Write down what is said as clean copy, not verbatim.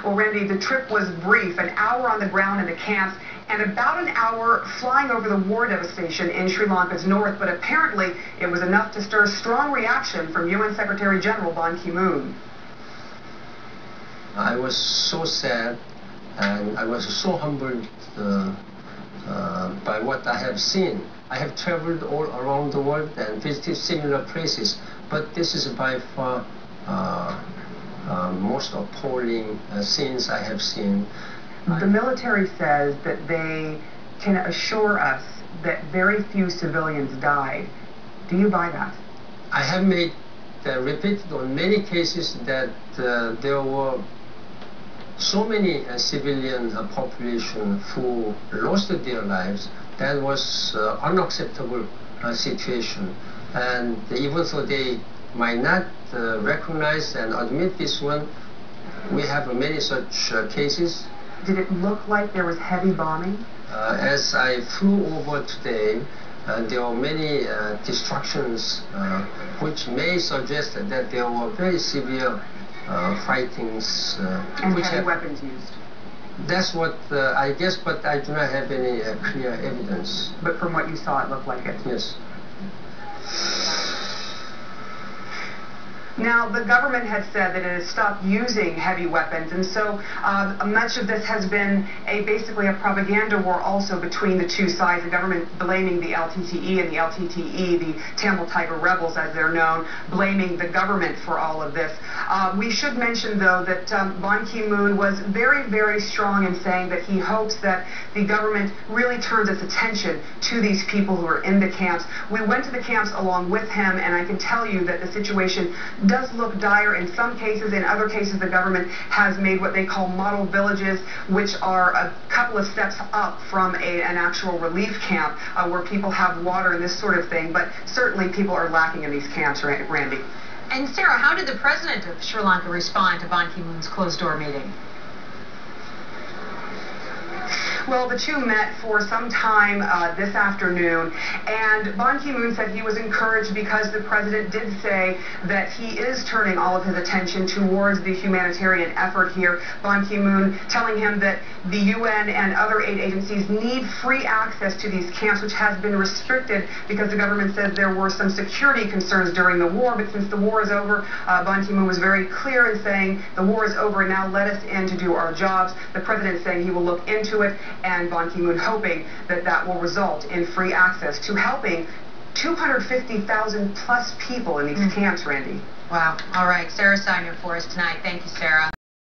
Well, Randy, the trip was brief, an hour on the ground in the camps and about an hour flying over the war devastation in Sri Lanka's north, but apparently it was enough to stir strong reaction from UN Secretary General Ban Ki-moon. I was so sad and I was so humbled by what I have seen. I have traveled all around the world and visited similar places, but this is by far most appalling scenes I have seen. The military says that they can assure us that very few civilians died. Do you buy that? I have made repeated on many cases that there were so many civilian population who lost their lives. That was unacceptable situation, and even though they might not recognize and admit this one, we have many such cases. Did it look like there was heavy bombing? As I flew over today, there were many destructions which may suggest that there were very severe fightings. And heavy weapons used? That's what I guess, but I do not have any clear evidence. But from what you saw, it looked like it? Yes. Now, the government has said that it has stopped using heavy weapons, and so much of this has been basically a propaganda war also between the two sides. The government blaming the LTTE and the LTTE, the Tamil Tiger rebels as they're known, blaming the government for all of this. We should mention, though, that Ban Ki-moon was very, very strong in saying that he hopes that the government really turns its attention to these people who are in the camps. We went to the camps along with him, and I can tell you that the situation does look dire in some cases. In other cases, the government has made what they call model villages, which are a couple of steps up from an actual relief camp where people have water and this sort of thing. But certainly people are lacking in these camps, Randy. And Sarah, how did the president of Sri Lanka respond to Ban Ki-moon's closed-door meeting? Well, the two met for some time this afternoon, and Ban Ki-moon said he was encouraged because the president did say that he is turning all of his attention towards the humanitarian effort here. Ban Ki-moon telling him that the UN and other aid agencies need free access to these camps, which has been restricted because the government says there were some security concerns during the war. But since the war is over, Ban Ki-moon was very clear in saying the war is over and now let us in to do our jobs. The president is saying he will look into it, and Ban Ki-moon hoping that that will result in free access to helping 250,000 plus people in these camps, Randy. Wow. All right. Sarah Steiner for us tonight. Thank you, Sarah.